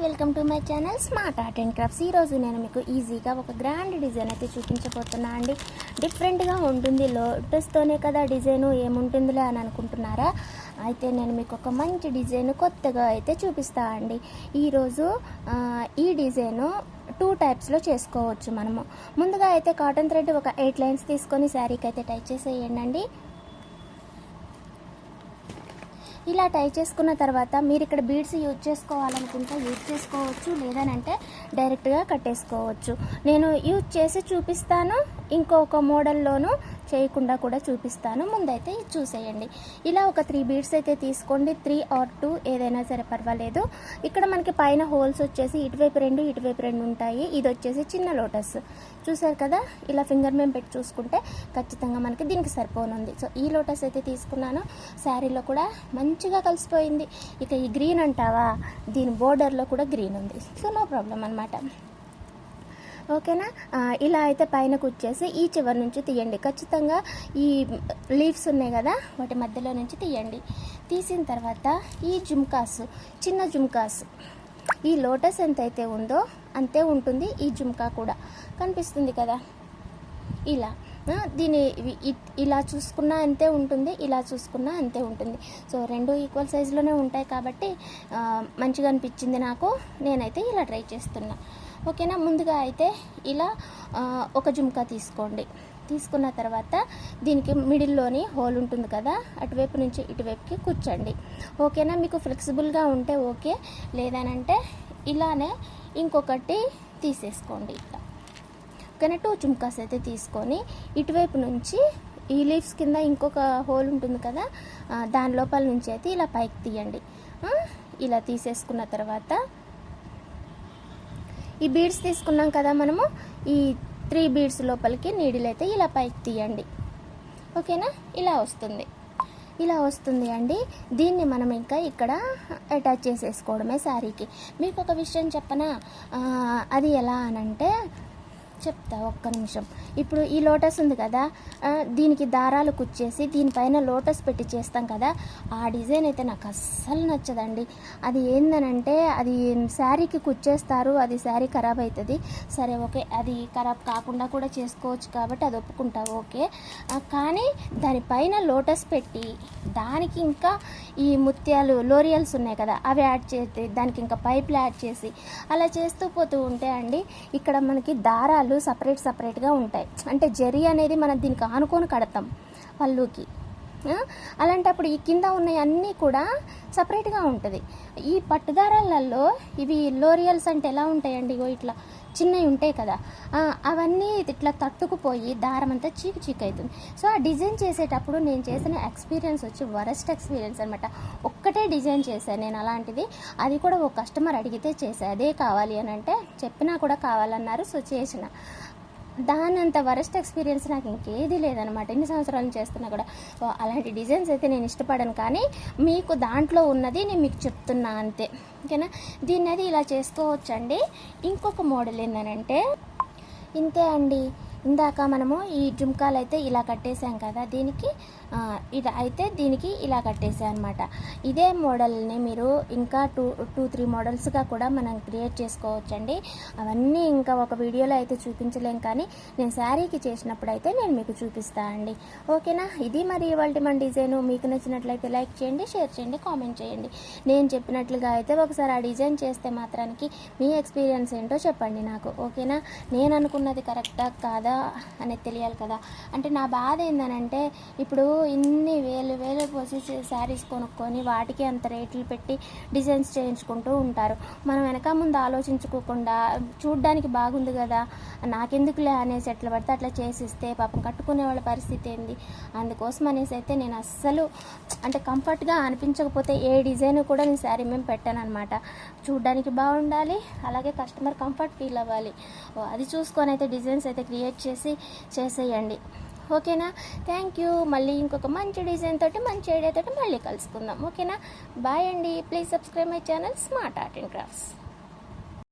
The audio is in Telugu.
Welcome to my channel smart art and crafts. ఈరోజు నేను మీకు ఈజీగా ఒక గ్రాండ్ డిజైన్ అయితే చూపించబోతున్నా అండి. డిఫరెంట్గా ఉంటుంది, లోటస్తోనే కదా డిజైను, ఏముంటుందిలే అని అనుకుంటున్నారా? అయితే నేను మీకు ఒక మంచి డిజైన్ కొత్తగా అయితే చూపిస్తా అండి. ఈరోజు ఈ డిజైను 2 టైప్స్లో చేసుకోవచ్చు మనము. ముందుగా అయితే కాటన్ థ్రెడ్ ఒక 8 లైన్స్ తీసుకొని శారీకి అయితే టై చేసేయండి. ఇలా టై చేసుకున్న తర్వాత మీరు ఇక్కడ బీడ్స్ యూజ్ చేసుకోవాలనుకుంటే యూజ్ చేసుకోవచ్చు, లేదనంటే డైరెక్ట్గా కట్టేసుకోవచ్చు. నేను యూజ్ చేసి చూపిస్తాను, ఇంకొక మోడల్లోనూ చేయకుండా కూడా చూపిస్తాను. ముందైతే చూసేయండి. ఇలా ఒక 3 బీడ్స్ అయితే తీసుకోండి, 3 or 2 ఏదైనా సరే పర్వాలేదు. ఇక్కడ మనకి పైన హోల్స్ వచ్చేసి ఇటువైపు 2 ఇటువైపు 2 ఉంటాయి. ఇది వచ్చేసి చిన్న లోటస్ చూసారు కదా. ఇలా ఫింగర్ మేము పెట్టి చూసుకుంటే ఖచ్చితంగా మనకి దీనికి సరిపోనుంది. సో ఈ లోటస్ అయితే తీసుకున్నాను. శారీలో కూడా మంచిగా కలిసిపోయింది. ఇక ఈ గ్రీన్ అంటావా, దీని బోర్డర్లో కూడా గ్రీన్ ఉంది. సో నో ప్రాబ్లం అనమాట. ఓకేనా. ఇలా అయితే పైన కుచ్చేసి ఈ చివరి నుంచి తీయండి. ఖచ్చితంగా ఈ లీవ్స్ ఉన్నాయి కదా, వాటి మధ్యలో నుంచి తీయండి. తీసిన తర్వాత ఈ జుమ్కాస్, చిన్న జుమ్కాస్, ఈ లోటస్ ఎంతైతే ఉందో అంతే ఉంటుంది ఈ జుమ్కా కూడా. కనిపిస్తుంది కదా. ఇలా దీని ఇలా చూసుకున్నా అంతే ఉంటుంది, ఇలా చూసుకున్నా అంతే ఉంటుంది. సో 2 ఈక్వల్ సైజులోనే ఉంటాయి కాబట్టి మంచిగా అనిపించింది నాకు. నేనైతే ఇలా ట్రై చేస్తున్నా. ఓకేనా. ముందుగా అయితే ఇలా ఒక జుమ్కా తీసుకోండి. తీసుకున్న తర్వాత దీనికి మిడిల్లోని హోల్ ఉంటుంది కదా, అటువైపు నుంచి ఇటువైపుకి కూర్చోండి. ఓకేనా. మీకు ఫ్లెక్సిబుల్గా ఉంటే ఓకే, లేదనంటే ఇలానే ఇంకొకటి తీసేసుకోండి. ఇట్లా ఓకేనా. 2 జుమ్కాస్ అయితే తీసుకొని ఇటువైపు నుంచి ఈ లీవ్స్ కింద ఇంకొక హోల్ ఉంటుంది కదా, దాని లోపల నుంచి అయితే ఇలా పైకి తీయండి. ఇలా తీసేసుకున్న తర్వాత ఈ బీడ్స్ తీసుకున్నాం కదా మనము, ఈ 3 బీడ్స్ లోపలికి నీడిల్ అయితే ఇలా పైకి తీయండి. ఓకేనా. ఇలా వస్తుంది అండి. దీన్ని మనం ఇంకా ఇక్కడ అటాచ్ చేసేసుకోవడమే శారీకి. మీకు ఒక విషయం చెప్పనా, అది ఎలా అనంటే చెప్తా, ఒక్క నిమిషం. ఇప్పుడు ఈ లోటస్ ఉంది కదా, దీనికి దారాలు కుచ్చేసి దీనిపైన లోటస్ పెట్టి చేస్తాం కదా, ఆ డిజైన్ అయితే నాకు అస్సలు నచ్చదండి. అది ఏందనంటే అది శారీకి కుచ్చేస్తారు, అది శారీ ఖరాబ్ అవుతుంది. సరే ఓకే, అది ఖరాబ్ కాకుండా కూడా చేసుకోవచ్చు కాబట్టి అది ఒప్పుకుంటా ఓకే. కానీ దానిపైన లోటస్ పెట్టి దానికి ఇంకా ఈ ముత్యాలు లోరియల్స్ ఉన్నాయి కదా, అవి యాడ్ చేసి దానికి ఇంకా పైపులు యాడ్ చేసి అలా చేస్తూ పోతూ ఉంటే అండి, ఇక్కడ మనకి దారాలు సపరేట్గా ఉంటాయి. అంటే జరీ అనేది మనం దీనికి ఆనుకొని కడతాం పళ్ళుకి. అలాంటప్పుడు ఈ కింద ఉన్నాయి అన్నీ కూడా సపరేట్గా ఉంటుంది. ఈ పట్టుదారాలలో ఇవి లోరియల్స్ అంటే ఎలా ఉంటాయండి, ఇగో ఇట్లా చిన్నవి ఉంటాయి కదా, అవన్నీ ఇట్లా తట్టుకుపోయి దారం అంతా చీకు అవుతుంది. సో ఆ డిజైన్ చేసేటప్పుడు నేను చేసిన ఎక్స్పీరియన్స్ వచ్చి వరస్ట్ ఎక్స్పీరియన్స్ అనమాట. ఒక్కటే డిజైన్ చేశాను నేను అలాంటిది. అది కూడా ఒక కస్టమర్ అడిగితే చేశాను, అదే కావాలి అని అంటే చెప్పినా కూడా కావాలన్నారు. సో చేసిన దానంత వరస్ట్ ఎక్స్పీరియన్స్ నాకు ఇంకేది లేదనమాట. ఎన్ని సంవత్సరాలు చేస్తున్నా కూడా. అలాంటి డిజైన్స్ అయితే నేను ఇష్టపడను, కానీ మీకు దాంట్లో ఉన్నది నేను మీకు చెప్తున్నా అంతే. ఓకేనా. దీన్ని అది ఇలా చేసుకోవచ్చండి. ఇంకొక మోడల్ ఏంటంటే ఇంతే అండి. ఇందాక మనము ఈ జుమ్కాలు అయితే ఇలా కట్టేసాం కదా, దీనికి ఇది అయితే దీనికి ఇలా కట్టేసాం అనమాట. ఇదే మోడల్ని మీరు ఇంకా 2-3 మోడల్స్గా కూడా మనం క్రియేట్ చేసుకోవచ్చండి. అవన్నీ ఇంకా ఒక వీడియోలో అయితే చూపించలేం, కానీ నేను శారీకి చేసినప్పుడు అయితే నేను మీకు చూపిస్తాను అండి. ఓకేనా. ఇది మరి ఇవాల్టి మన డిజైను. మీకు నచ్చినట్లయితే లైక్ చేయండి, షేర్ చేయండి, కామెంట్ చేయండి. నేను చెప్పినట్లుగా అయితే ఒకసారి ఆ డిజైన్ చేస్తే మాత్రానికి మీ ఎక్స్పీరియన్స్ ఏంటో చెప్పండి నాకు. ఓకేనా. నేను అనుకున్నది కరెక్టా కాదా అనేది తెలియాలి కదా. అంటే నా బాధ ఏందనంటే, ఇప్పుడు ఇన్ని వేలు పోసి శారీస్ కొనుక్కొని వాటికి అంత రేట్లు పెట్టి డిజైన్స్ చేయించుకుంటూ ఉంటారు. మనం వెనక ముందు ఆలోచించుకోకుండా చూడ్డానికి బాగుంది కదా, నాకెందుకులే అనేసి ఎట్లా పడితే అట్లా చేసిస్తే పాపం కట్టుకునే వాళ్ళ పరిస్థితి ఏంది. అందుకోసం అనేసి అయితే నేను అస్సలు అంటే కంఫర్ట్గా అనిపించకపోతే ఏ డిజైన్ కూడా నేను శారీ మేము పెట్టాను అనమాట. చూడ్డానికి బాగుండాలి, అలాగే కస్టమర్ కంఫర్ట్ ఫీల్ అవ్వాలి. అది చూసుకొని అయితే డిజైన్స్ అయితే క్రియేట్ చేసేయండి. ఓకేనా. Thank you. మళ్ళీ ఇంకొక మంచి డిజైన్ తోటి, మంచి ఐడియా తోటి మళ్ళీ కలుసుకుందాం. ఓకేనా. బాయ్ అండి. Please subscribe my channel smart art and crafts.